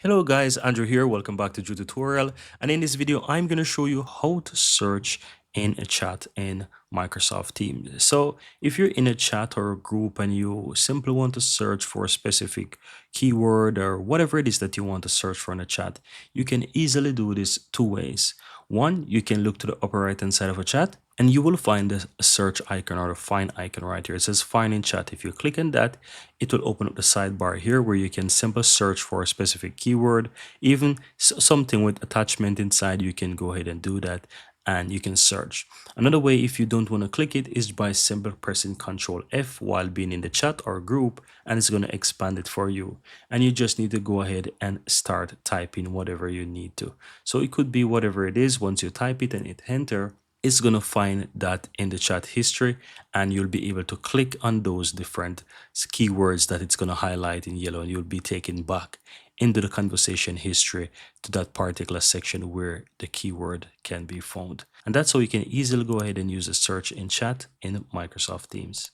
Hello guys, Andrew here. Welcome back to Drew Tutorial. And in this video, I'm going to show you how to search in a chat in Microsoft Teams. So if you're in a chat or a group and you simply want to search for a specific keyword or whatever it is that you want to search for in a chat, you can easily do this two ways. One, you can look to the upper right hand side of a chat and you will find the search icon or the find icon right here. It says find in chat. If you click on that, it will open up the sidebar here where you can simply search for a specific keyword, even something with attachment inside. You can go ahead and do that and you can search. Another way, if you don't want to click it, is by simply pressing Ctrl F while being in the chat or group, and it's going to expand it for you. And you just need to go ahead and start typing whatever you need to. So it could be whatever it is. Once you type it and hit enter, it's going to find that in the chat history, and you'll be able to click on those different keywords that it's going to highlight in yellow, and you'll be taken back into the conversation history to that particular section where the keyword can be found. And that's how you can easily go ahead and use a search in chat in Microsoft Teams.